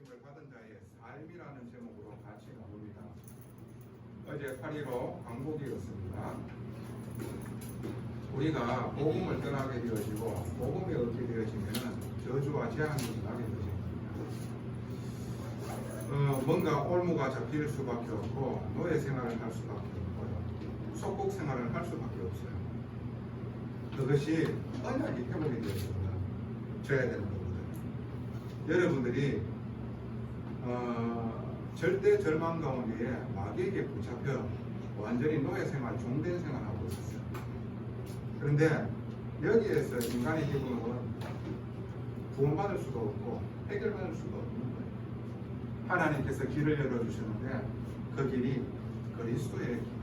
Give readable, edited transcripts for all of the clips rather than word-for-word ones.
부활하심을 받은 자의 삶이라는 제목으로 같이 나눕니다. 어제 8.15 광복이었습니다. 우리가 복음을 떠나게 되어지고 복음이 얻게 되어지면 저주와 재앙이 나게 되어집니다. 뭔가 올무가 잡힐 수밖에 없고 노예 생활을 할 수밖에 없고요. 속국 생활을 할 수밖에 없어요. 그것이 언약이 회복이 되었습니다. 져야 되는 거거든요. 여러분들이 절대 절망 가운데에 마귀에게 붙잡혀 완전히 노예 생활, 종된 생활하고 있었어요. 그런데 여기에서 인간의 기분은 구원받을 수도 없고 해결받을 수도 없는 거예요. 하나님께서 길을 열어주셨는데 그 길이 그리스도의 길입니다.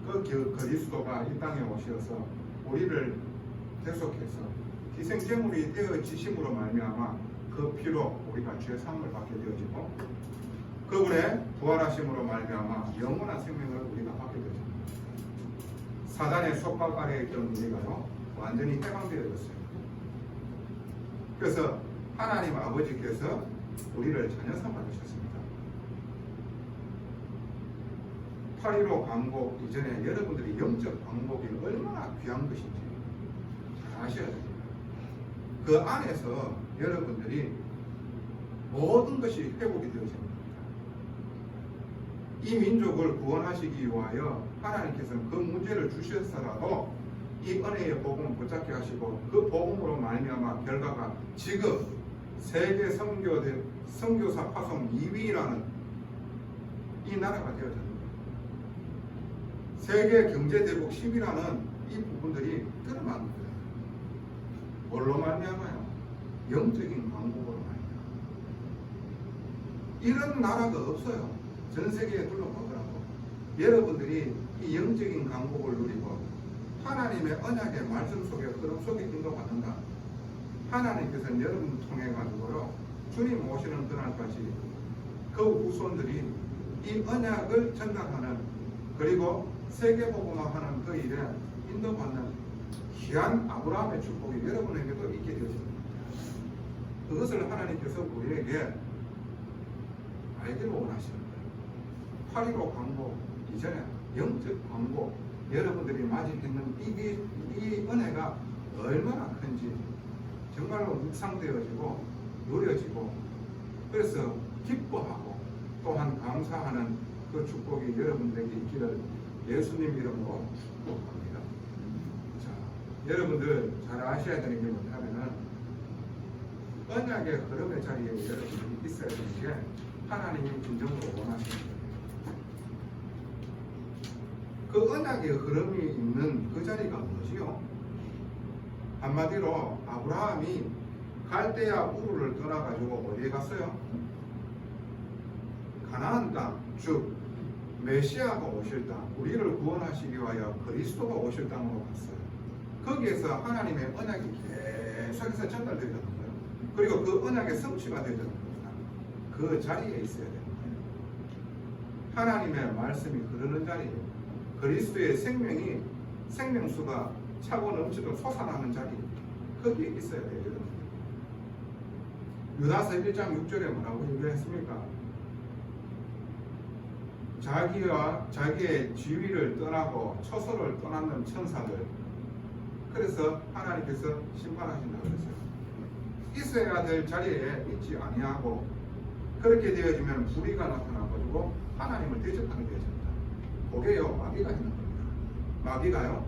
그 그리스도가 이 땅에 오셔서 우리를 계속해서 희생제물이 되어지심으로 말미암아 그 피로 우리가 죄사함을 받게 되어지고 그분의 부활하심으로 말미암아 영원한 생명을 우리가 받게 되어집니다. 사단의 속박 아래에 있던 우리가요 완전히 해방되어졌어요. 그래서 하나님 아버지께서 우리를 자녀 삼아주셨습니다. 8.15 광복 이전에 여러분들이 영적 광복이 얼마나 귀한 것인지 잘 아셔야 됩니다. 그 안에서 여러분들이 모든 것이 회복이 되어집니다. 이 민족을 구원하시기 위하여 하나님께서는 그 문제를 주셨더라도 이 은혜의 복음을 붙잡게 하시고 그 복음으로 말미암아 결과가 지금 세계 선교사 파송 2위라는 이 나라가 되어졌습니다. 세계 경제 대국 10위라는 이 부분들이 드러나는 거예요. 뭘로 말미암아요? 영적인 광복으로 말미암아. 이런 나라가 없어요. 전 세계에 둘러보더라고. 여러분들이 이 영적인 강복을 누리고 하나님의 언약의 말씀 속에 흐름 속에 인도받는다. 하나님께서는 여러분을 통해 가지고요 주님 오시는 그날까지 그 후손들이 이 언약을 전달하는 그리고 세계복음화하는 그 일에 인도받는 귀한 아브라함의 축복이 여러분에게도 있게 되었습니다. 그것을 하나님께서 우리에게 알기를 원하시는 거예요. 8.15 광복 이전에 영적 광복 여러분들이 맞이했는 이 은혜가 얼마나 큰지 정말로 묵상되어지고 누려지고 그래서 기뻐하고 또한 감사하는 그 축복이 여러분들에게 있기를 예수님 이름으로 축복합니다. 자, 여러분들 잘 아셔야 되는 게 뭐냐면은 언약의 흐름의 자리에 여러분들이 있어야 되는 게 하나님이 진정으로 원하시는 거예요. 그 언약의 흐름이 있는 그 자리가 뭐지요? 한마디로 아브라함이 갈대아 우르를 떠나가지고 어디에 갔어요? 가나안 땅, 즉 메시아가 오실 땅, 우리를 구원하시기 위하여 그리스도가 오실 땅으로 갔어요. 거기에서 하나님의 언약이 계속해서 전달되어지는 거예요. 그리고 그 언약의 성취가 되어지는 겁니다. 그 자리에 있어야 되는 거예요. 하나님의 말씀이 흐르는 자리에 그리스도의 생명이 생명수가 차고 넘치도록 솟아나는 자리 거기에 있어야 돼요. 여러분. 유다서 1장 6절에 뭐라고 얘기했습니까? 자기와 자기의 지위를 떠나고 처소를 떠나는 천사들 그래서 하나님께서 심판하신다고 했어요. 있어야 될 자리에 있지 아니하고 그렇게 되어지면 불의가 나타나가지고 하나님을 대적하게 되어집니다. 그게요 마귀가 있는 겁니다. 마귀가요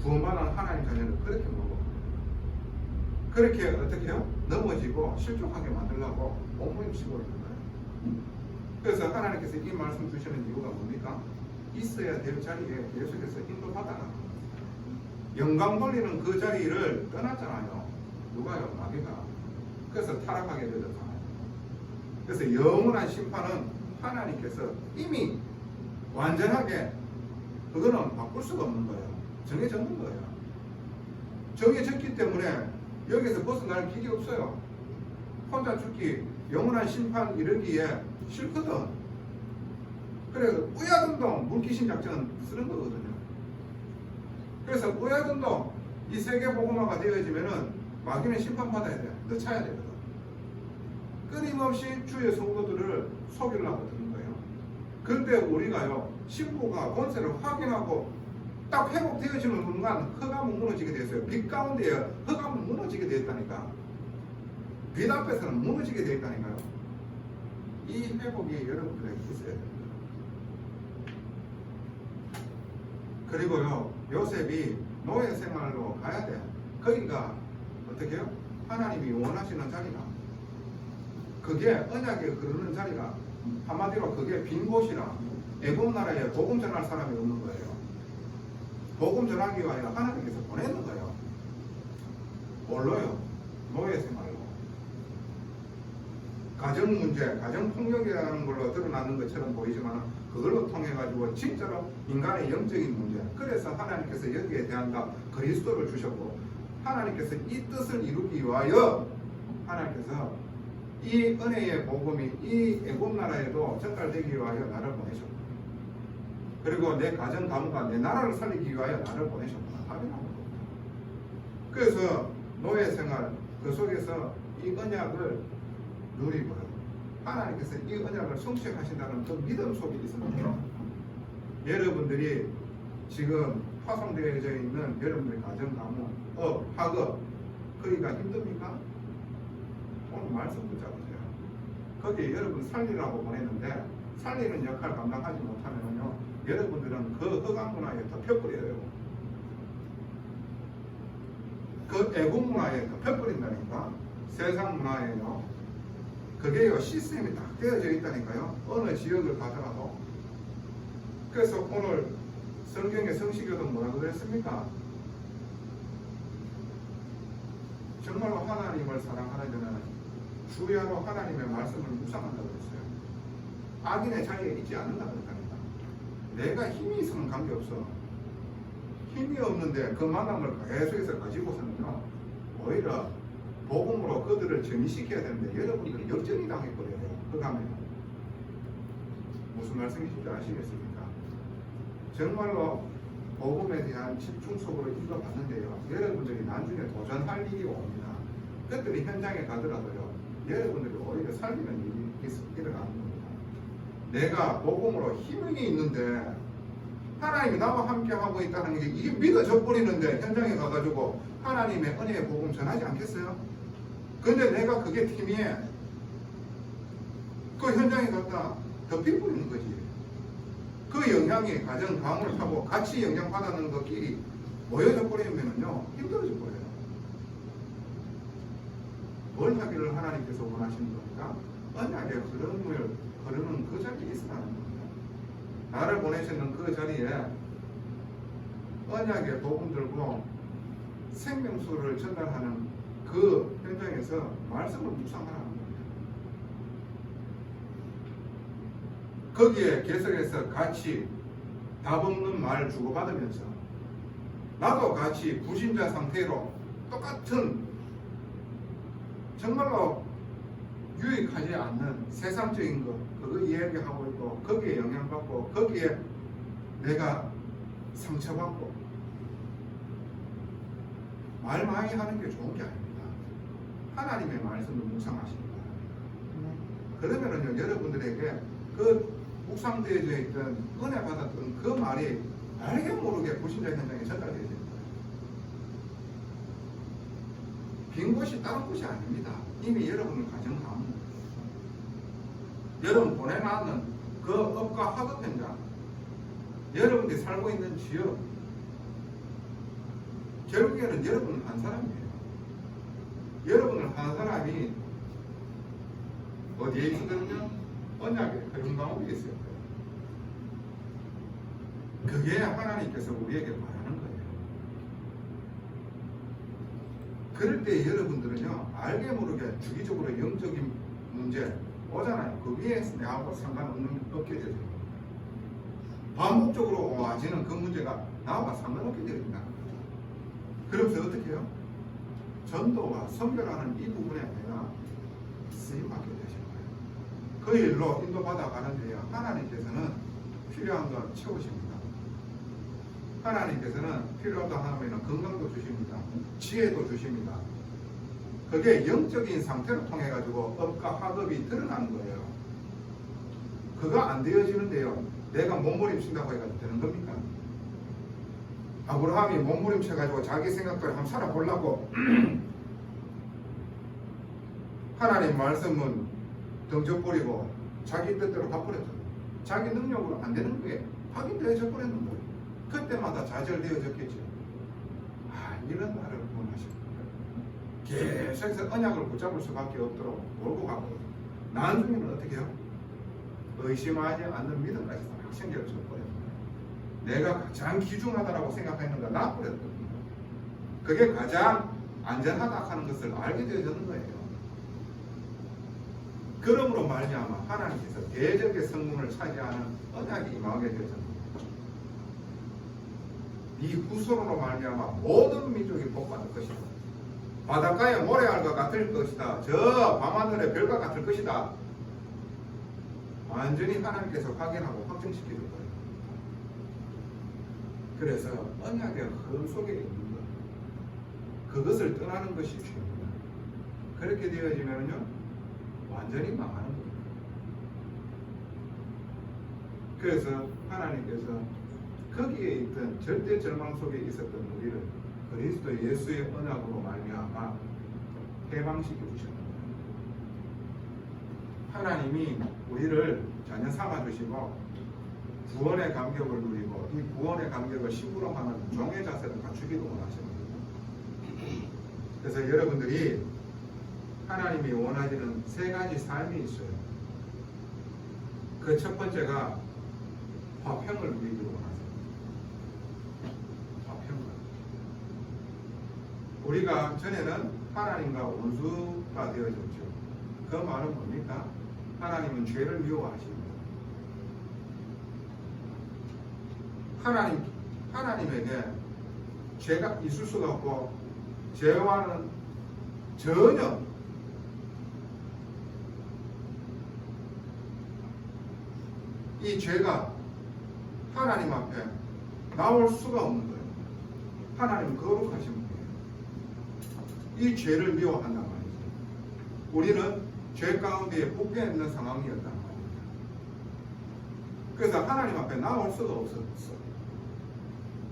구원받은 하나님 자녀를 그렇게 먹어 그렇게 어떻게 해요? 넘어지고 실족하게 만들려고 몸부림치고 있는 거예요. 그래서 하나님께서 이 말씀 주시는 이유가 뭡니까? 있어야 될 자리에 계속해서 인도받아라. 영광 돌리는 그 자리를 떠났잖아요. 누가요? 마귀가. 그래서 타락하게 되었잖아요. 그래서 영원한 심판은 하나님께서 이미 완전하게 그거는 바꿀 수가 없는 거예요. 정해졌는 거예요. 정해졌기 때문에 여기서 벗어날 길이 없어요. 혼자 죽기 영원한 심판 이르기에 싫거든. 그래서 뿌야든동 물귀신 작전 쓰는 거거든요. 그래서 뿌야든동 이 세계복음화가 되어지면은 마귀는 심판받아야 돼. 너 차야 되거든. 끊임없이 주의 성도들을 속이려고 드는 거예요. 그런데 우리가요, 신부가 권세를 확인하고 딱 회복되어지는 순간 흑암은 무너지게 됐어요. 빛 가운데에 흑암은 무너지게 됐다니까. 빛 앞에서는 무너지게 됐다니까요. 이 회복이 여러분들에게 있어야 됩니다. 그리고요, 요셉이 노예 생활로 가야 돼요. 거기가 어떻게 해요? 하나님이 원하시는 자리가, 그게 언약에 흐르는 자리가, 한마디로 그게 빈 곳이라 애굽 나라에 복음 전할 사람이 없는 거예요. 복음 전하기 위하여 하나님께서 보내는 거예요. 뭘로요? 노예 생활로. 가정 문제, 가정 폭력이라는 걸로 드러나는 것처럼 보이지만 그걸로 통해 가지고 진짜로 인간의 영적인 문제. 그래서 하나님께서 여기에 대한 그리스도를 주셨고, 하나님께서 이 뜻을 이루기 위하여 하나님께서 이 은혜의 복음이 이 애굽 나라에도 전달되기 위하여 나를 보내셨고, 그리고 내 가정 가문과 내 나라를 살리기 위하여 나를 보내셨구나. 답이 나온 겁니다. 그래서 노예 생활 그 속에서 이 언약을 누리고요, 하나님께서 이 언약을 성취하신다는 그 믿음 속에 있습니다. 여러분들이 지금 파송되어져 있는 여러분들의 가정 가문, 학업, 거기가 힘듭니까? 오늘 말씀 붙잡으세요. 거기에 여러분 살리라고 보냈는데 살리는 역할 감당하지 못하면요, 여러분들은 그 흑암 문화에 덮여버려요. 그 애국 문화에 덮여버린다니까. 세상 문화에요, 그게요 시스템이 딱 되어져 있다니까요. 어느 지역을 가더라도. 그래서 오늘 성경의 성시교도 뭐라고 그랬습니까? 정말로 하나님을 사랑하려면 주야로 하나님의 말씀을 묵상한다고 그랬어요. 악인의 자리에 있지 않는다고 그랬다니까. 내가 힘이 있으면 관계없어. 힘이 없는데 그 만남을 계속해서 가지고서는요, 오히려 복음으로 그들을 전이시켜야 되는데 여러분들은 역전이 당해버려요. 그 다음에 무슨 말씀이신지 아시겠습니까? 정말로 복음에 대한 집중 속으로 인도받는데요, 여러분들이 나중에 도전할 일이 옵니다. 그들이 현장에 가더라도요, 여러분들이 오히려 살리는 일이 일어나는 겁니다. 내가 복음으로 힘이 있는데 하나님이 나와 함께 하고 있다는 게 이게 믿어져 버리는데 현장에 가가지고 하나님의 은혜의 복음 전하지 않겠어요? 근데 내가 그게 팀이에 그 현장에 갔다 덮여버리는 거지. 그 영향이 가정 가문을 하고 같이 영향받는 것끼리 모여져 버리면요, 힘들어져 버려요. 뭘 하기를 하나님께서 원하시는 겁니까? 언약의 흐르는 그 자리에 있으라는 겁니다. 나를 보내시는 그 자리에 언약의 복음 들고 생명수를 전달하는 그 현장에서 말씀을 묵상하라는 겁니다. 거기에 계속해서 같이 답 없는 말 주고받으면서 나도 같이 불신자 상태로 똑같은 정말로 유익하지 않는 세상적인 것 그거 이야기하고 있고 거기에 영향받고 거기에 내가 상처받고 말 많이 하는 게 좋은 게 아닙니다. 하나님의 말씀을 묵상하십니다. 그러면은요, 여러분들에게 그 묵상되어져 있던 은혜 받았던 그 말이 알게 모르게 불신자 현장에 전달되어져 있는 거예요. 빈 곳이 다른 곳이 아닙니다. 이미 여러분의 가정 가문, 여러분 보내놨는 그 업과 학업 현장, 여러분들이 살고 있는 지역, 결국에는 여러분은 한 사람이에요. 여러분은 한 사람이 어디에 있거든요? 언약의 흐름 가운데 있어요. 그게 하나님께서 우리에게 말하는 거예요. 그럴 때 여러분들은요, 알게 모르게 주기적으로 영적인 문제 오잖아요. 그 위에 내하고 상관없게 되죠. 반복적으로 와지는 그 문제가 나와 상관없게 됩니다. 그러면서 어떻게 해요? 전도와 선교라는 이 부분에 내가 쓰임받게 되신 거예요. 그 일로 인도받아 가는데요, 하나님께서는 필요한 걸 채우십니다. 하나님께서는 필요하다 하면 건강도 주십니다. 지혜도 주십니다. 그게 영적인 상태를 통해 가지고 업과 학업이 드러나는 거예요. 그거 안 되어지는데요. 내가 몸부림친다고 해가지고 되는 겁니까? 아브라함이 몸부림쳐가지고 자기 생각대로 한번 살아보려고 하나님 말씀은 던져버리고 자기 뜻대로 바꾸랬죠. 자기 능력으로 안 되는 거에 확인되어져 버렸는 거예요. 그때마다 좌절되어졌겠죠. 이런 나를 구원하십니다. 계속해서 언약을 붙잡을 수밖에 없도록 몰고 가고, 나중에는 어떻게 해요? 의심하지 않는 믿음까지 확신되어 버려요. 내가 가장 귀중하다라고 생각했는가 놔버렸거든요. 그게 가장 안전하다 하는 것을 알게 되어지는 거예요. 그러므로 말미암아 하나님께서 대적의 성문을 차지하는 언약이 임하게 되었습니다. 이 후손으로 말미암아 모든 민족이 복받을 것이다. 바닷가의 모래알과 같을 것이다. 저 밤하늘의 별과 같을 것이다. 완전히 하나님께서 확인하고 확정시켜 줄 거예요. 그래서 언약의 흐름 속에 있는 것, 그것을 떠나는 것이 중요합니다. 그렇게 되어지면요 완전히 망하는 겁니다. 그래서 하나님께서 거기에 있던 절대 절망 속에 있었던 우리를 그리스도 예수의 언약으로 말미암아 해방시켜 주셨습니다. 하나님이 우리를 자녀 삼아 주시고 구원의 감격을 누리고 이 구원의 감격을 심부름하는 종의 자세를 갖추기도 원하십니다. 그래서 여러분들이 하나님이 원하시는 세 가지 삶이 있어요. 그 첫 번째가 화평을 누리기를 원하세요. 화평을. 우리가 전에는 하나님과 원수가 되어졌죠. 그 말은 뭡니까? 하나님은 죄를 미워하십니다. 하나님에게 죄가 있을 수가 없고 죄와는 전혀 이 죄가 하나님 앞에 나올 수가 없는 거예요. 하나님은 거룩하신 분이에요. 이 죄를 미워한단 말이죠. 우리는 죄 가운데 묶여 있는 상황이었단 말입니다. 그래서 하나님 앞에 나올 수가 없었어요.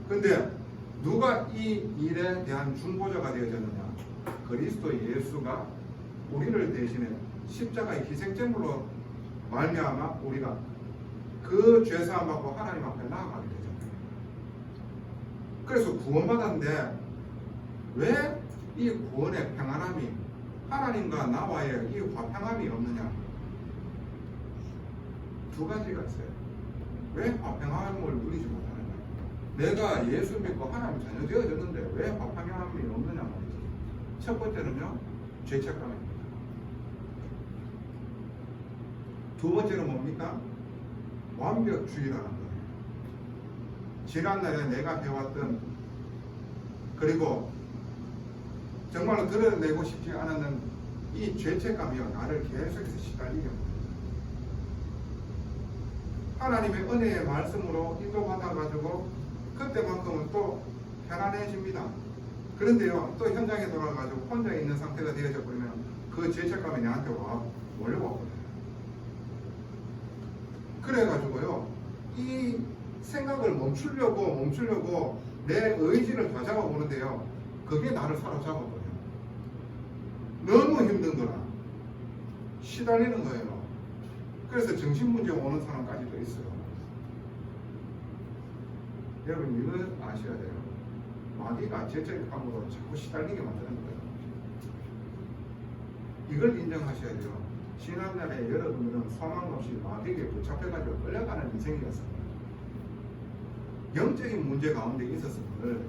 근데 누가 이 일에 대한 중보자가 되어졌느냐? 그리스도 예수가 우리를 대신해 십자가의 희생제물로 말미암아 우리가 그 죄사함 받고 하나님 앞에 나아가게 되잖아요. 그래서 구원받았는데 왜 이 구원의 평안함이 하나님과 나와의 이 화평함이 없느냐? 두 가지가 있어요. 왜 화평함을 누리지 못하느냐? 내가 예수 믿고 하나님 자녀 되어졌는데 왜 화평함이 없느냐 말이죠. 첫 번째는요, 죄책감입니다. 두 번째는 뭡니까? 완벽주의라는 거예요. 지난날에 내가 해왔던, 그리고 정말로 드러내고 싶지 않았는 이 죄책감이요, 나를 계속해서 시달리게 합니다. 하나님의 은혜의 말씀으로 인도받아가지고 그때만큼은 또 편안해집니다. 그런데요, 또 현장에 돌아가지고 혼자 있는 상태가 되어져 버리면 그 죄책감이 내한테 몰려와 버려요. 그래가지고요, 이 생각을 멈추려고 내 의지를 다 잡아보는데요, 그게 나를 사로잡아버려요. 너무 힘든 거라 시달리는 거예요. 그래서 정신문제 오는 사람까지도 있어요. 여러분, 이거 아셔야 돼요. 마귀가 죄책감으로 자꾸 시달리게 만드는 거예요. 이걸 인정하셔야 돼요. 지난날에 여러분들은 소망 없이 마귀에게 붙잡혀가지고 끌려가는 인생이었습니다. 영적인 문제 가운데 있었음을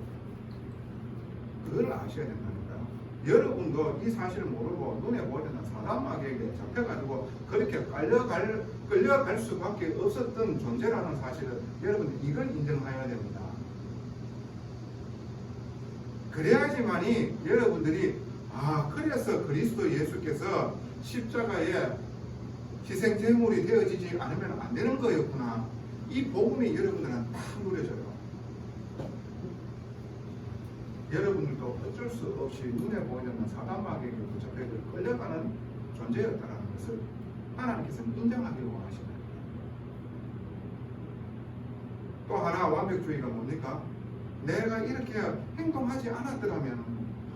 그걸 아셔야 된다니까요. 여러분도 이 사실을 모르고 눈에 보이는 사단 마귀에게 잡혀가지고 그렇게 끌려갈 수밖에 없었던 존재라는 사실을 여러분들 이걸 인정해야 됩니다. 그래야지만이 여러분들이 그래서 그리스도 예수께서 십자가에 희생제물이 되어지지 않으면 안 되는 거였구나. 이 복음이 여러분들은 딱 누려져요. 여러분들도 어쩔 수 없이 눈에 보이는 사단마귀에게 붙잡혀 끌려가는 존재였다는 것을 하나님께서는 인정하기를 원하시나요? 또 하나 완벽주의가 뭡니까? 내가 이렇게 행동하지 않았더라면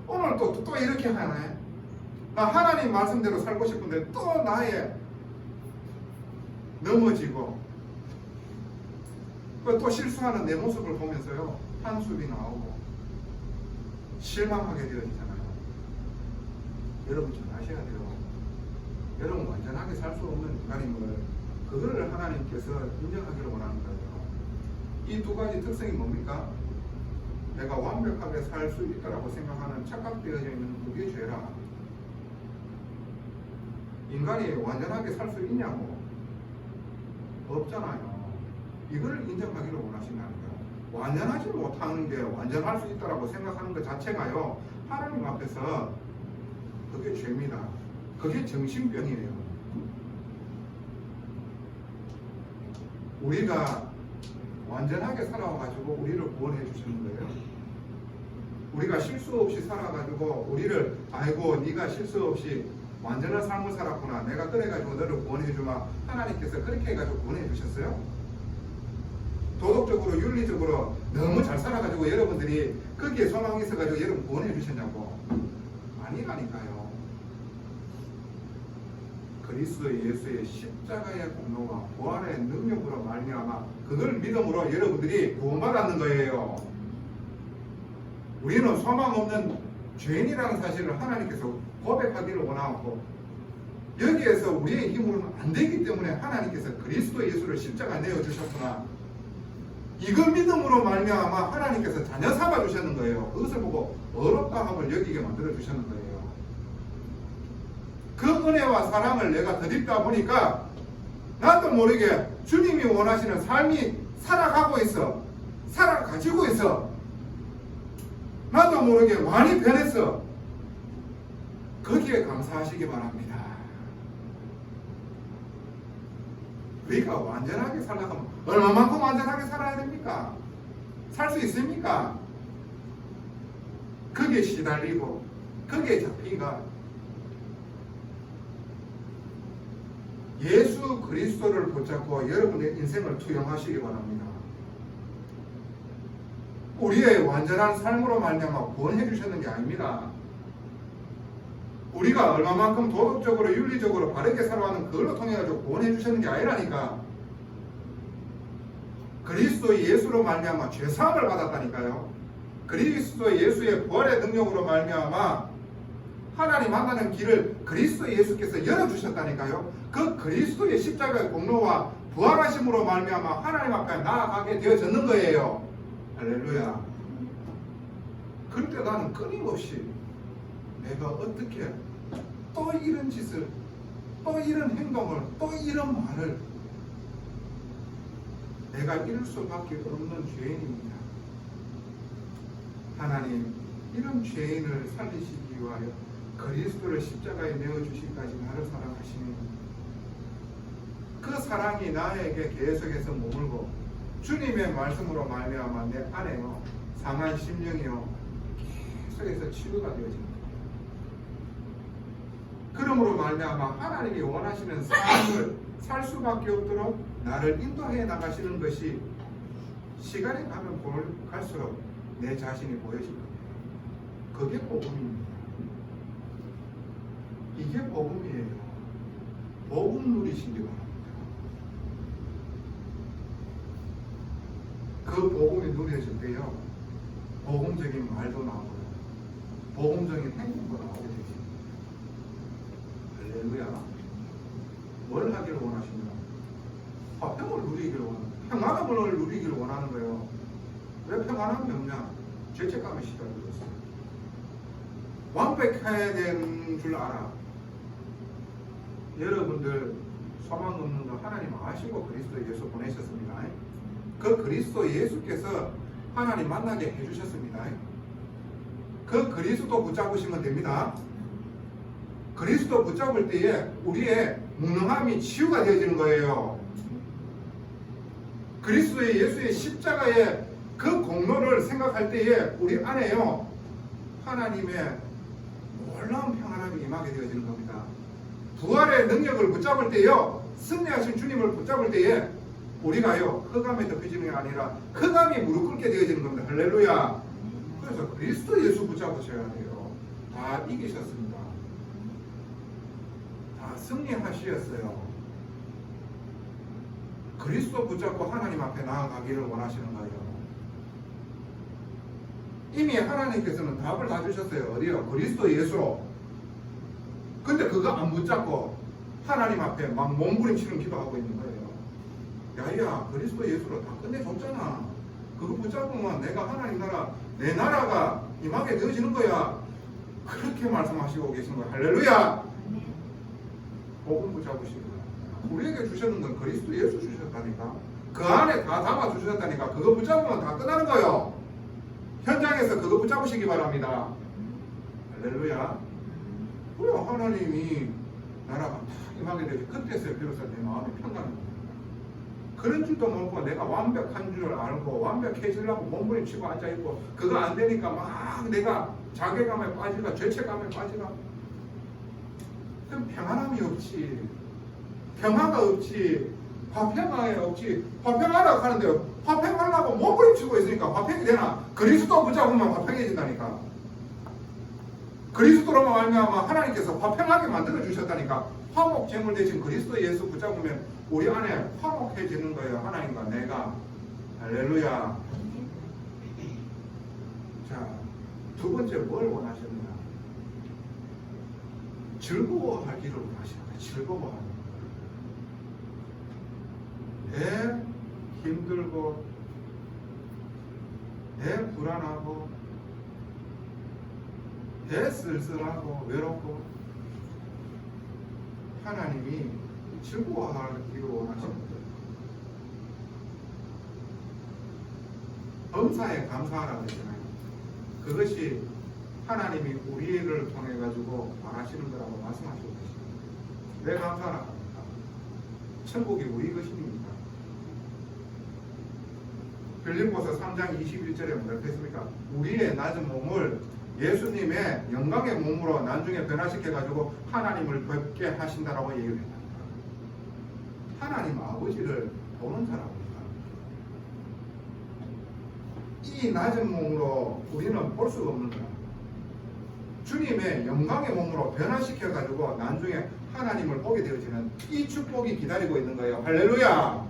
오늘 또 이렇게 하네. 나 하나님 말씀대로 살고 싶은데 또 나의 넘어지고 또 실수하는 내 모습을 보면서요 한숨이 나오고 실망하게 되어지잖아요. 여러분 잘 아셔야 돼요. 여러분 완전하게 살 수 없는 인간임을 그거를 하나님께서 인정하기를 원하는 거예요. 이 두 가지 특성이 뭡니까? 내가 완벽하게 살 수 있다라고 생각하는 착각되어져 있는 그게 죄라. 인간이 완전하게 살 수 있냐고? 없잖아요. 이거를 인정하기를 원하신다는 거예요. 완전하지 못하는 게 완전할 수 있다라고 생각하는 것 자체가요 하나님 앞에서 그게 죄입니다. 그게 정신병이에요. 우리가 완전하게 살아와가지고 우리를 구원해 주시는 거예요. 우리가 실수 없이 살아가지고 우리를 아이고 네가 실수 없이 완전한 삶을 살았구나. 내가 그래가지고 너를 구원해 주마. 하나님께서 그렇게 해가지고 구원해 주셨어요? 도덕적으로 윤리적으로 너무 잘 살아가지고 여러분들이 거기에 소망이 있어가지고 여러분 구원해 주셨냐고? 아니라니까요. 그리스도 예수의 십자가의 공로와 부활의 능력으로 말미암아 그걸 믿음으로 여러분들이 구원받았는 거예요. 우리는 소망 없는 죄인이라는 사실을 하나님께서 고백하기를 원하고 여기에서 우리의 힘으로는 안 되기 때문에 하나님께서 그리스도 예수를 십자가에 내어주셨구나. 이걸 믿음으로 말미암아 하나님께서 자녀 삼아 주셨는 거예요. 그것을 보고 어렵다함을 여기게 만들어 주셨는 거예요. 그 은혜와 사랑을 내가 덧입다 보니까 나도 모르게 주님이 원하시는 삶이 살아가고 있어. 살아가지고 있어. 나도 모르게 많이 변했어. 거기에 감사하시기 바랍니다. 우리가 완전하게 살려면 얼마만큼 완전하게 살아야 됩니까? 살 수 있습니까? 거기에 시달리고 거기에 잡히가 예수 그리스도를 붙잡고 여러분의 인생을 투영하시기 바랍니다. 우리의 완전한 삶으로 말미암아 구원해 주셨는 게 아닙니다. 우리가 얼마만큼 도덕적으로 윤리적으로 바르게 살아가는 그걸로 통해 가지고 구원해 주셨는 게 아니라니까. 그리스도 예수로 말미암아 죄 사함을 받았다니까요. 그리스도 예수의 부활의 능력으로 말미암아 하나님 만나는 길을 그리스도 예수께서 열어주셨다니까요. 그 그리스도의 십자가의 공로와 부활하심으로 말미암아 하나님 앞에 나아가게 되어졌는 거예요. 할렐루야. 그때 나는 끊임없이 내가 어떻게 또 이런 짓을, 또 이런 행동을, 또 이런 말을 내가 이럴 수밖에 없는 죄인입니다. 하나님, 이런 죄인을 살리시기 위하여 그리스도를 십자가에 내어주시기까지 나를 사랑하시니 그 사랑이 나에게 계속해서 머물고 주님의 말씀으로 말미암아 내 안에요 상한 심령이요 계속해서 치유가 되어집니다. 그러므로 말미암아 하나님이 원하시는 삶을 살 수밖에 없도록 나를 인도해 나가시는 것이 시간이 가면 갈수록 내 자신이 보여질 겁니다. 그게 복음입니다. 이게 복음이에요. 복음 누리시기 바랍니다. 그 복음이 누려질 때요 복음적인 말도 나오고요 복음적인 행동도 나오게 되십니다. 할렐루야. 뭘 하기를 원하십니까? 평을 누리기를 원하는 거예요. 평안함을 누리기를 원하는 거예요. 왜 평안함이 없냐? 죄책감에 시달리고 있어요. 완벽해야 되는 줄 알아. 여러분들 소망 없는 거 하나님 아시고 그리스도 예수 보내셨습니다. 그 그리스도 예수께서 하나님 만나게 해주셨습니다. 그 그리스도 붙잡으시면 됩니다. 그리스도 붙잡을 때에 우리의 무능함이 치유가 되어지는 거예요. 그리스도의 예수의 십자가의 그 공로를 생각할 때에 우리 안에요 하나님의 놀라운 평안함이 임하게 되어지는 겁니다. 부활의 능력을 붙잡을 때요, 승리하신 주님을 붙잡을 때에 우리가요 흑암에 덮여지는 게 아니라 흑암이 무릎 꿇게 되어지는 겁니다. 할렐루야. 그래서 그리스도 예수 붙잡으셔야 돼요. 다 이기셨습니다. 다 승리하시었어요. 그리스도 붙잡고 하나님 앞에 나아가기를 원하시는 거예요. 이미 하나님께서는 답을 다 주셨어요. 어디요? 그리스도 예수로. 근데 그거 안 붙잡고 하나님 앞에 막 몸부림치는 기도하고 있는 거예요. 야야, 그리스도 예수로 다 끝내줬잖아. 그거 붙잡으면 내가 하나님 나라, 내 나라가 임하게 되어지는 거야. 그렇게 말씀하시고 계신 거예요. 할렐루야. 복음 붙잡으시고 우리에게 주셨는 건 그리스도 예수 주셨다니까. 그 안에 다 담아 주셨다니까. 그거 붙잡으면 다 끝나는 거예요. 현장에서 그거 붙잡으시기 바랍니다. 할렐루야. 그래 하나님이 나라가 다 임하게 되지. 그때서야 비로소 내 마음이 평안합니다. 그런 줄도 모르고 내가 완벽한 줄 알고 완벽해지려고 몸부림치고 앉아있고 그거 안 되니까 막 내가 자괴감에 빠지가 죄책감에 빠지가. 그럼 평안함이 없지. 평화가 없지. 화평함이 없지. 화평하라고 하는데 화평하려고 몸부림치고 있으니까 화평이 되나? 그리스도 붙잡으면 화평해진다니까. 그리스도로만 말미암아 하나님께서 화평하게 만들어 주셨다니까. 화목 제물 대신 그리스도 예수 붙잡으면 우리 안에 화목해지는 거예요. 하나님과 내가. 할렐루야. 자, 두 번째 뭘 원하셨느냐? 즐거워하기를 원하시는 거예요. 즐거워하는 거예요. 내 힘들고 내 불안하고 내 쓸쓸하고 외롭고 하나님이 즐거워하기를 원하시는 거예요. 범사에 감사하라고 했잖아요. 그것이 하나님이 우리를 통해 가지고 말하시는 거라고 말씀하시고 계십니다. 왜 감사하라고 합니까? 천국이 우리 것입니다. 빌립보서 3장 21절에 뭐라고 했습니까? 우리의 낮은 몸을 예수님의 영광의 몸으로 나중에 변화시켜가지고 하나님을 뵙게 하신다라고 얘기를 했답니다. 하나님 아버지를 보는 사람입니다. 이 낮은 몸으로 우리는 볼 수가 없는 거야. 주님의 영광의 몸으로 변화시켜가지고 나중에 하나님을 보게 되어지는 이 축복이 기다리고 있는 거예요. 할렐루야.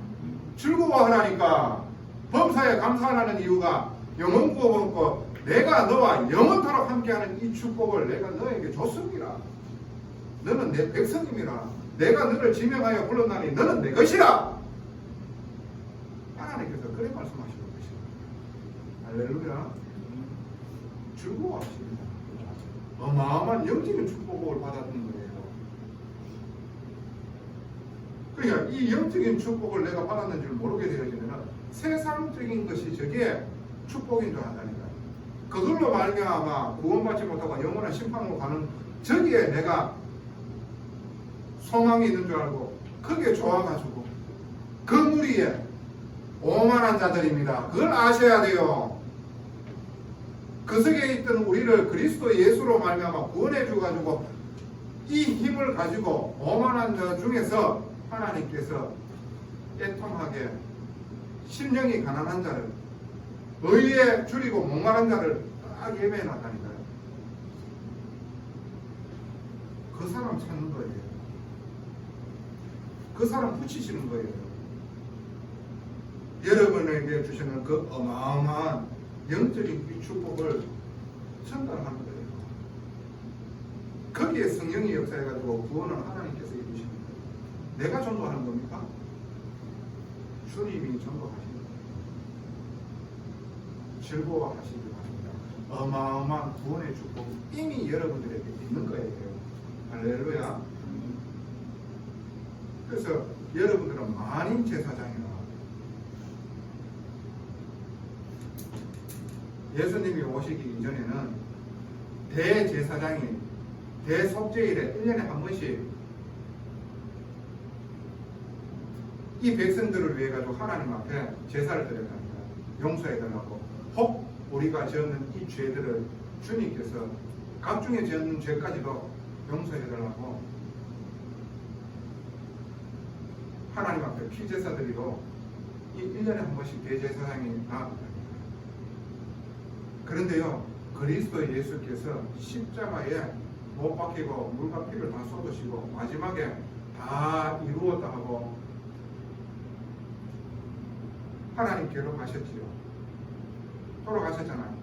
즐거워하라니까. 범사에 감사하라는 이유가 영원 구원 얻고 내가 너와 영원토록 함께하는 이 축복을 내가 너에게 줬습니다. 너는 내 백성임이라. 내가 너를 지명하여 불렀나니 너는 내 것이라. 하나님께서 그래 말씀하시고 계십니다. 할렐루야. 즐거워하십니다. 어마어마한 영적인 축복을 받았던 거예요. 그러니까 이 영적인 축복을 내가 받았는 줄 모르게 되어지면 세상적인 것이 저게 축복인 줄 안다니까요. 그걸로 말미암아 구원받지 못하고 영원한 심판으로 가는 저기에 내가 소망이 있는 줄 알고 그게 좋아가지고 그 무리에 오만한 자들입니다. 그걸 아셔야 돼요. 그 속에 있던 우리를 그리스도 예수로 말미암아 구원해 주가지고 이 힘을 가지고 오만한 자 중에서 하나님께서 애통하게 심령이 가난한 자를 의에 줄이고 목마른 자를 딱 예매해 놨다니까요. 그 사람 찾는 거예요. 그 사람 붙이시는 거예요. 여러분에게 주시는 그 어마어마한 영적인 이 축복을 전달하는 거예요. 거기에 성령이 역사해가지고 구원을 하나님께서 이루시는 거예요. 내가 전도하는 겁니까? 주님이 전도하시는 거예요. 즐거워하시기 바랍니다. 어마어마한 구원의 축복이 이미 여러분들에게 있는 거예요. 할렐루야. 그래서 여러분들은 만인 제사장이라. 예수님이 오시기 이전에는 대제사장이 대속죄일에 1년에 한 번씩 이 백성들을 위해 가지고 하나님 앞에 제사를 드렸답니다. 용서해 달라고. 혹 우리가 지었는 이 죄들을 주님께서 각중에 지은 죄까지도 용서해달라고 하나님 앞에 피제사드리고 이 1년에 한 번씩 대제사장이 나아갑니다. 그런데요, 그리스도 예수께서 십자가에 못 박히고 물과 피를 다 쏟으시고 마지막에 다 이루었다 하고 하나님께로 가셨지요. 돌아가셨잖아요.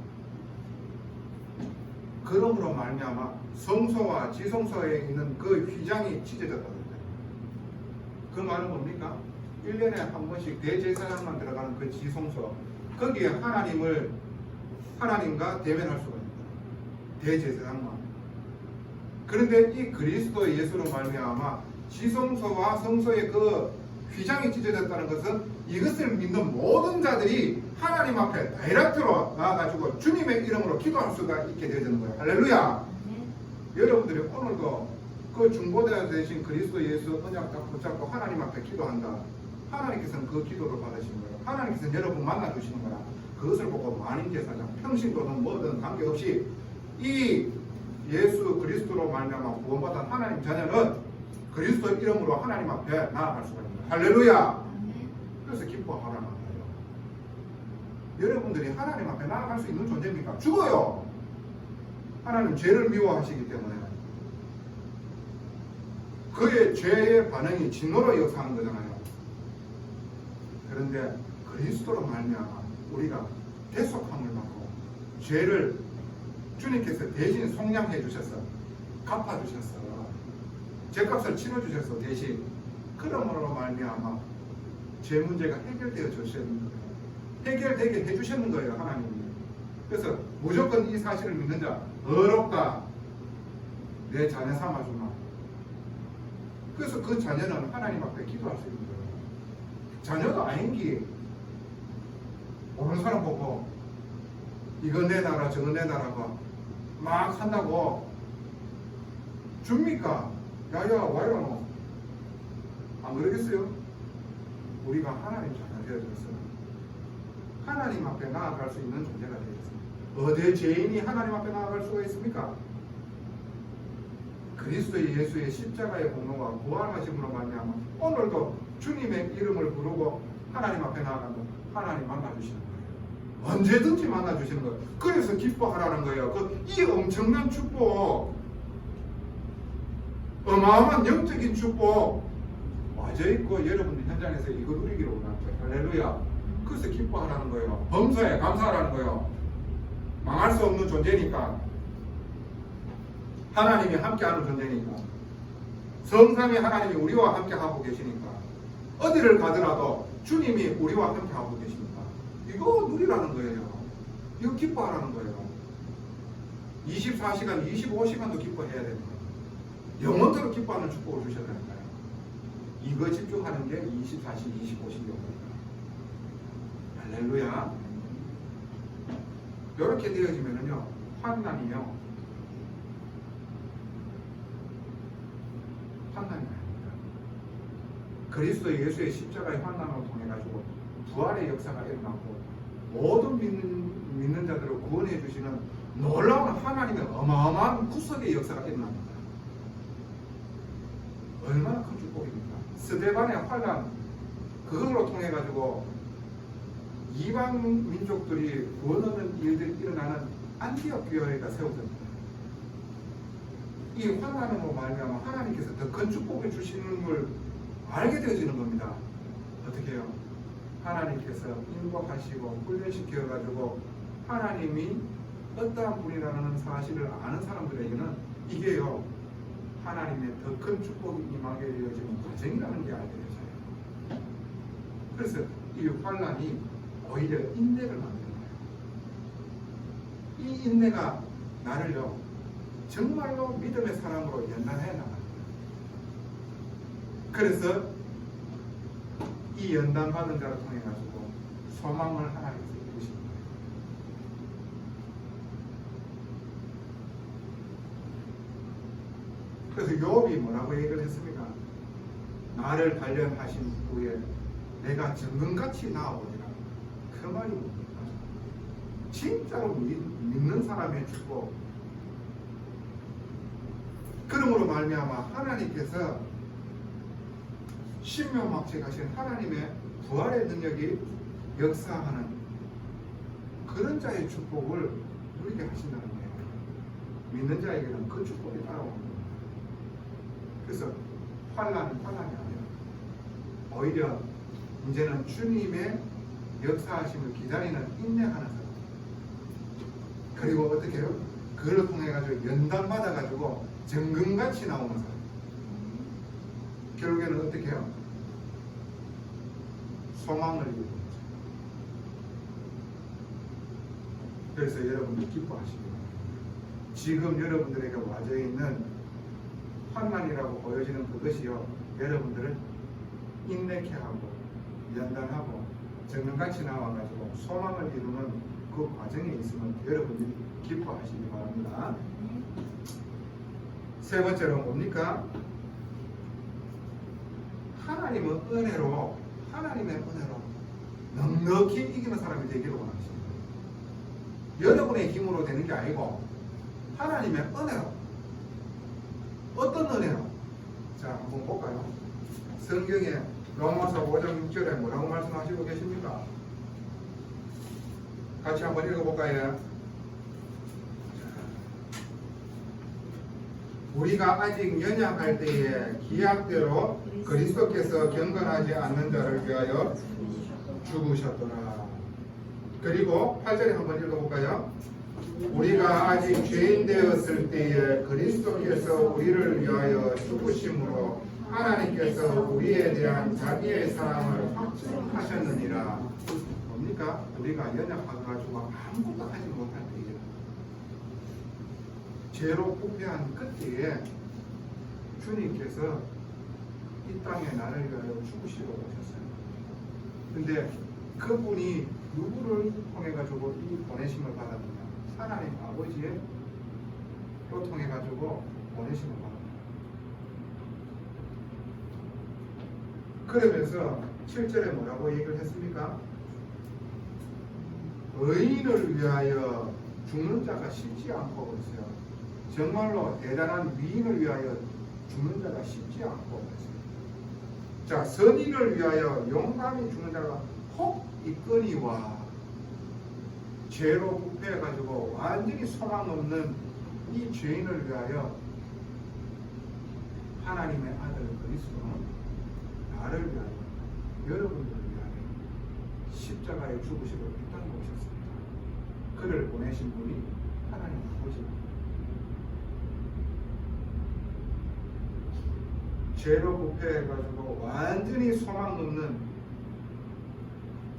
그러므로 말미암아 성소와 지성소에 있는 그 휘장이 찢어졌다던데. 그 말은 뭡니까? 1년에 한 번씩 대제사장만 들어가는 그 지성소, 거기에 하나님과 대면할 수가 있다. 대제사장만. 그런데 이 그리스도 예수로 말미암아 지성소와 성소의 그 휘장이 찢어졌다는 것은 이것을 믿는 모든 자들이 하나님 앞에 다이렉트로 나와가지고 주님의 이름으로 기도할 수가 있게 되어지는 거예요. 할렐루야. 여러분들이 오늘도 그 중보자 되신 그리스도 예수 언약 딱 붙잡고 하나님 앞에 기도한다. 하나님께서는 그 기도를 받으시는 거예요. 하나님께서는 여러분 만나주시는 거야. 그것을 보고 만인제사장, 평신도든 뭐든 관계없이 이 예수 그리스도로 말미암아 구원받은 하나님 자녀는 그리스도 이름으로 하나님 앞에 나아갈 수가 있는 거예요. 할렐루야. 그래서 기뻐하라는 거예요. 여러분들이 하나님 앞에 나아갈 수 있는 존재입니까? 죽어요. 하나님 죄를 미워하시기 때문에 그의 죄의 반응이 진노로 역사하는 거잖아요. 그런데 그리스도로 말미암아 우리가 대속함을 받고 죄를 주님께서 대신 속량해 주셔서 갚아주셨어. 죄값을 치러주셔서 대신. 그러므로 말미암아 죄 문제가 해결되어 주셨는 거예요. 해결되게 해주셨는 거예요, 하나님이. 그래서 무조건 이 사실을 믿는 자 어렵다. 내 자녀 삼아주마. 그래서 그 자녀는 하나님 앞에 기도할 수 있는 거예요. 자녀도 아닌기 오는 사람 보고 이건 내놔라 저건 내놔라고 막 한다고 줍니까? 야야 와이라 너. 안 그러겠어요? 우리가 하나님 자녀 되어졌어요. 하나님 앞에 나아갈 수 있는 존재가 되어졌습니다. 어디 죄인이 하나님 앞에 나아갈 수가 있습니까? 그리스도 예수의 십자가의 공로와 부활하심으로 말미암아 오늘도 주님의 이름을 부르고 하나님 앞에 나아간다. 하나님 만나주시는 거예요. 언제든지 만나주시는 거예요. 그래서 기뻐하라는 거예요. 이 엄청난 축복, 어마어마한 영적인 축복 와져있고 여러분들 현장에서 이거 누리기를 원합니다. 할렐루야. 그래서 기뻐하라는 거예요. 범사에 감사하라는 거예요. 망할 수 없는 존재니까. 하나님이 함께하는 존재니까. 성삼위 하나님이 우리와 함께하고 계시니까. 어디를 가더라도 주님이 우리와 함께하고 계시니까. 이거 누리라는 거예요. 이거 기뻐하라는 거예요. 24시간, 25시간도 기뻐해야 되는 거예요. 영원토록 기뻐하는 축복을 주셔야 되는 거예요. 이거 집중하는 게 24시, 25시간입니다. 할렐루야. 이렇게 되어지면은요, 환난이요. 환난이 아닙니다. 그리스도 예수의 십자가의 환난으로 통해 가지고 부활의 역사가 일어나고 모든 믿는 자들을 구원해 주시는 놀라운 하나님의 어마어마한 구속의 역사가 일어납니다. 얼마나 큰 축복입니까? 스데반의 환난, 그걸로 통해 가지고 이방 민족들이 구원 얻는 일들이 일어나는 안티옥 교회가 세워집니다. 이 환난으로 말미암아 하나님께서 더 큰 축복을 주시는 걸 알게 되어지는 겁니다. 어떻게 해요? 하나님께서 인도하시고 훈련시켜 가지고 하나님이 어떠한 분이라는 사실을 아는 사람들에게는 이게요, 하나님의 더 큰 축복이 임하게 되어지는 과정이라는 게 알게 되잖아요. 그래서 이 환난이 오히려 인내를 만드는 거예요. 이 인내가 나를요, 정말로 믿음의 사람으로 연단해 나가는 거예요. 그래서 이 연단받은 자를 통해 가지고 소망을 하나님께서 이루시는 거예요. 그래서 욥이 뭐라고 얘기를 했습니까? 나를 단련하신 후에 내가 정금같이 나아오리라. 그 말이 뭡니까? 진짜로 믿는 사람의 축복. 그러므로 말미암아 하나님께서 신명막체 가신 하나님의 부활의 능력이 역사하는 그런 자의 축복을 누리게 하신다는 거예요. 믿는 자에게는 그 축복이 따라오는 거예요. 그래서 환난이 아니에요. 오히려 이제는 주님의 역사하심을 기다리는 인내하는 사람. 그리고 어떻게 해요? 그걸 통해 가지고 연단 받아 가지고 정금같이 나오는 사람. 결국에는 어떻게 해요? 소망을 이루는 거죠. 그래서 여러분들 기뻐하시기 바랍니다. 지금 여러분들에게 와져 있는 환난이라고 보여지는 그것이요, 여러분들을 인내케 하고 연단하고 정금같이 나와가지고 소망을 이루는 그 과정에 있으면 여러분들이 기뻐하시기 바랍니다. 세 번째로 뭡니까? 하나님의 은혜로 넉넉히 이기는 사람이 되기를 원하십니다. 여러분의 힘으로 되는 게 아니고 하나님의 은혜로. 어떤 은혜로? 자, 한번 볼까요? 성경에 로마서 5장 6절에 뭐라고 말씀하시고 계십니까? 같이 한번 읽어볼까요? 우리가 아직 연약할 때에 기약대로 그리스도께서 경건하지 않는 자를 위하여 죽으셨더라. 그리고 8절에 한번 읽어볼까요? 우리가 아직 죄인 되었을 때에 그리스도께서 우리를 위하여 죽으심으로 하나님께서 우리에 대한 자기의 사랑을 확증하셨느니라. 뭡니까? 우리가 연약해가지고 아무것도 하지 못할 때에, 죄로 부패한 그때에 주님께서 이 땅에 나를 위하여 죽으시러 오셨어요. 근데 그분이 누구를 통해 가지고 이 보내심을 받았느냐? 하나님 아버지의 로 통해 가지고 보내심을 받았다. 그러면서 7절에 뭐라고 얘기를 했습니까? 의인을 위하여 죽는 자가 쉽지 않고 그랬어요. 정말로 대단한 위인을 위하여 죽는 자가 쉽지 않고 그랬어요. 자, 선인을 위하여 용감히 죽는 자가 혹 있거니와, 죄로 부패해가지고 완전히 소망 없는 이 죄인을 위하여 하나님의 아들 그리스도는 나를 위하여, 여러분들을 위하여 십자가에 죽으시고 이 땅에 오셨습니다. 그를 보내신 분이 하나님 아버지입니다. 죄로 부패해가지고 완전히 소망 없는,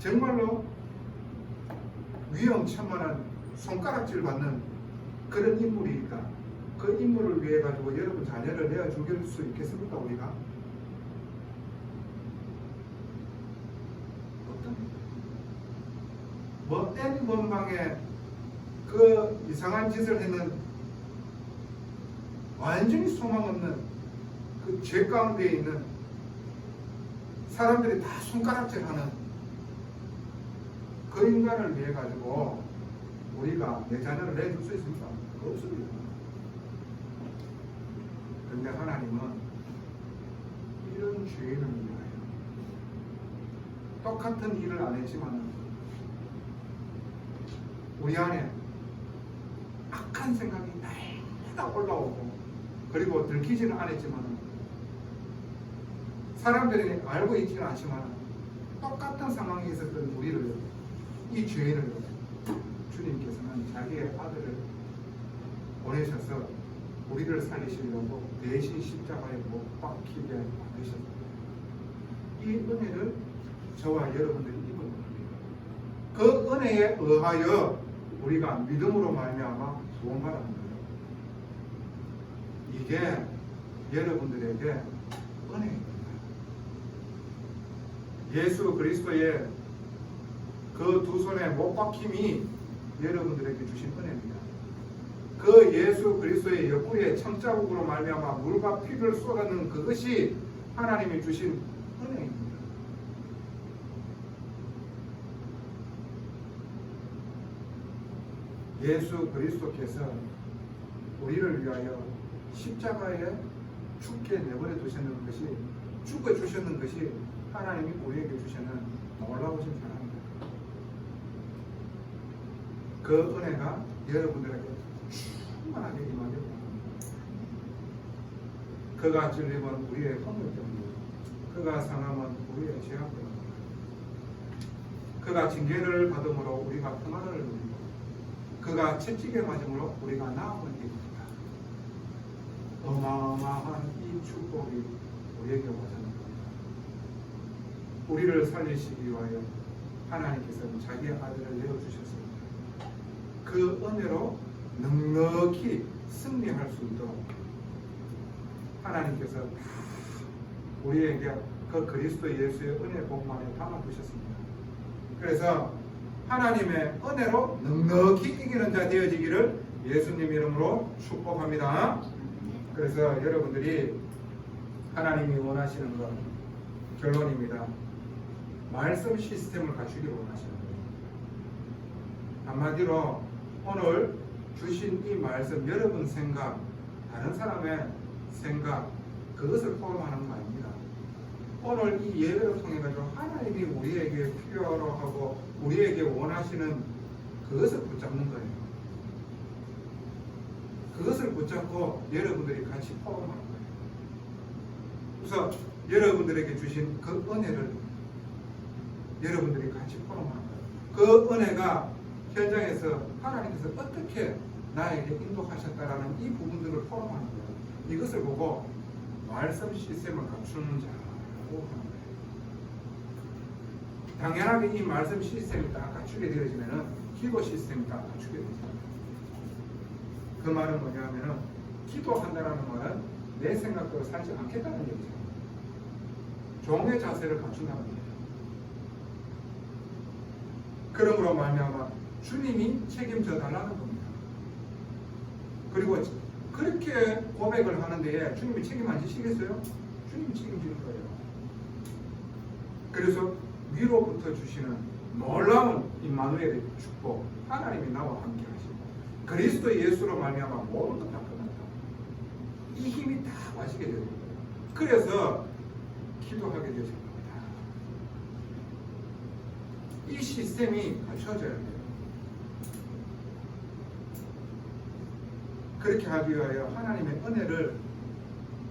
정말로 위험천만한 손가락질 받는 그런 인물이 있다. 그 인물을 위해 가지고 여러분 자녀를 내어 죽일 수 있겠습니까? 우리가? 뭐 N 번방에 그 이상한 짓을 했는, 완전히 소망 없는 그 죄 가운데 있는 사람들이 다 손가락질하는 그 인간을 위해 가지고 우리가 내 자녀를 내줄 수 있습니까? 없습니다. 그런데 하나님은 이런 죄인을 위하여 똑같은 일을 안 했지만 우리 안에 악한 생각이 날마다 올라오고, 그리고 들키지는 않았지만 사람들이 알고 있지는 않지만 똑같은 상황에 있었던 우리를, 이 죄인을 주님께서는 자기의 아들을 보내셔서 우리를 살리시려고 대신 십자가에 못 박히게 만드셨습니다. 이 은혜를 저와 여러분들이 입은 겁니다. 그 은혜에 의하여 우리가 믿음으로 말미암아 구원받았는 거예요. 이게 여러분들에게 은혜입니다. 예수 그리스도의 그 두 손에 못 박힘이 여러분들에게 주신 은혜입니다. 그 예수 그리스도의 옆구리에 천자국으로 말미암아 물과 피를 쏟아는 그것이 하나님이 주신 은혜입니다. 예수 그리스도께서 우리를 위하여 십자가에 죽게 내버려 두셨는 것이, 죽어 주셨는 것이 하나님이 우리에게 주시는 놀라우신 사랑입니다. 그 은혜가 여러분들에게 충만하게 임하기를 바랍니다. 그가 찔림은 우리의 허물 때문이고, 그가 상함은 우리의 죄악 때문이고, 그가 징계를 받음으로 우리가 평안을 누리고, 그가 채찍에 맞음으로 우리가 나음을 입습니다. 어마어마한 이 축복이 우리에게 와서는 우리를 살리시기 위하여 하나님께서는 자기의 아들을 내어주셨습니다. 그 은혜로 넉넉히 승리할 수 있도록 하나님께서 우리에게 그 그리스도 예수의 은혜 복만에 담아두셨습니다. 그래서 하나님의 은혜로 넉넉히 이기는 자 되어지기를 예수님 이름으로 축복합니다. 그래서 여러분들이 하나님이 원하시는 것, 결론입니다. 말씀 시스템을 갖추기를 원하시는 거예요. 한마디로 오늘 주신 이 말씀, 여러분 생각, 다른 사람의 생각, 그것을 포함하는 거 아닙니다. 오늘 이 예배를 통해 가지고 하나님이 우리에게 필요로 하고 우리에게 원하시는 그것을 붙잡는 거예요. 그것을 붙잡고 여러분들이 같이 포함하는 거예요. 그래서 여러분들에게 주신 그 은혜를 여러분들이 같이 포함하는 거예요. 그 은혜가 현장에서 하나님께서 어떻게 나에게 인도하셨다라는 이 부분들을 포함하는 거예요. 이것을 보고 말씀 시스템을 갖추는 자라고 하는 거예요. 당연하게 이 말씀 시스템이 딱 갖추게 되어지면은 기도 시스템이 딱 갖추게 되죠. 그 말은 뭐냐면은 기도한다라는 말은 내 생각대로 살지 않겠다는 얘기죠. 종의 자세를 갖춘다는 얘기예요. 그러므로 말미암아 주님이 책임져 달라는 겁니다. 그리고 그렇게 고백을 하는데 주님이 책임 안 지시겠어요? 주님이 책임지는 거예요. 그래서 위로부터 주시는 놀라운 임마누엘의 축복, 하나님이 나와 함께 하시고 그리스도 예수로 말미암아 모든 것 다 끝났다. 이 힘이 다 마시게 되는 거예요. 그래서 기도하게 되신 겁니다. 이 시스템이 갖춰져야 돼요. 그렇게 하기 위하여 하나님의 은혜를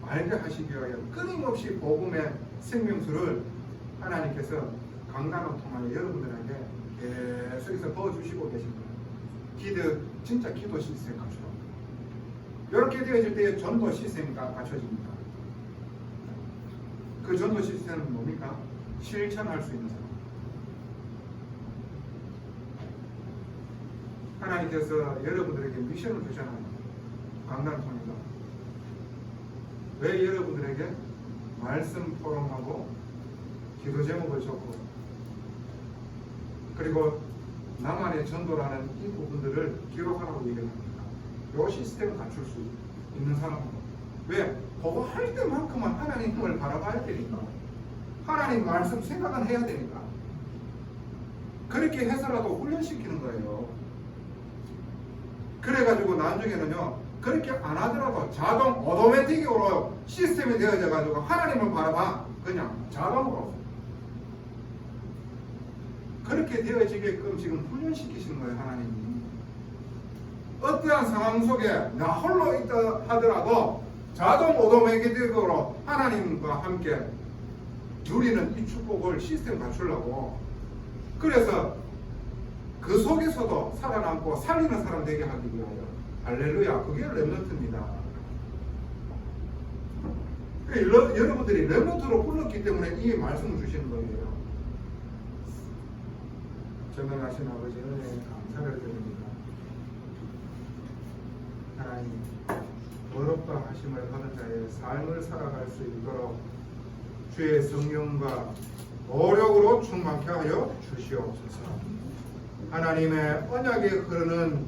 알게 하시기 위하여 끊임없이 복음의 생명수를 하나님께서 강단을 통하여 여러분들에게 계속해서 부어주시고 계신 거예요. 진짜 기도 시스템 갖추라. 이렇게 되어질 때에 전도 시스템이 갖춰집니다. 그 전도 시스템은 뭡니까? 실천할 수 있는 사람. 하나님께서 여러분들에게 미션을 주잖아요. 강단을 통해서. 왜 여러분들에게 말씀 포럼하고 기도 제목을 적고 그리고 나만의 전도라는 이 부분들을 기록하라고 얘기를 합니다. 이 시스템을 갖출 수 있는 사람은 왜? 그거 할 때만큼은 하나님을 바라봐야 되니까 하나님 말씀 생각은 해야 되니까 그렇게 해서라도 훈련시키는 거예요. 그래가지고 나중에는요 그렇게 안 하더라도 자동 오토매틱으로 시스템이 되어져 가지고 하나님을 바라봐 그냥 자동으로 그렇게 되어지게끔 지금 훈련시키시는 거예요. 하나님이 어떠한 상황 속에 나 홀로 있다 하더라도 자동 오토매틱으로 하나님과 함께 누리는 이 축복을 시스템 갖추려고 그래서 그 속에서도 살아남고 살리는 사람 되게 하기 위하여 할렐루야 그게 렘넌트입니다. 여러분들이 렘넌트로 불렀기 때문에 이 말씀을 주시는 거예요. 전능하신 아버지 은혜에 감사를 드립니다. 하나님 어렵다 하심을 하는 자의 삶을 살아갈 수 있도록 주의 성령과 노력으로 충만케 하여 주시옵소서. 하나님의 언약에 흐르는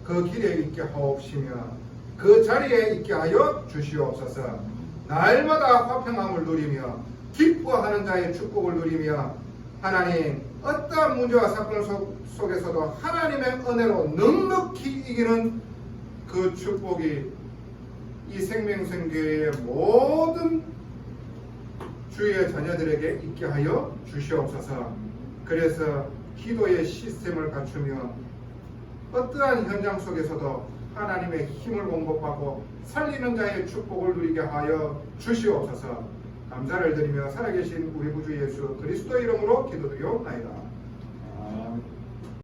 그 길에 있게 하옵시며 그 자리에 있게 하여 주시옵소서. 날마다 화평함을 누리며 기뻐하는 자의 축복을 누리며 하나님 어떠한 문제와 사건 속에서도 하나님의 은혜로 넉넉히 이기는 그 축복이 이 생명선교회의 모든 주의 자녀들에게 있게 하여 주시옵소서. 그래서 기도의 시스템을 갖추며 어떠한 현장 속에서도 하나님의 힘을 공급하고 살리는 자의 축복을 누리게 하여 주시옵소서. 감사를 드리며 살아계신 우리 구주 예수 그리스도 이름으로 기도드리옵나이다.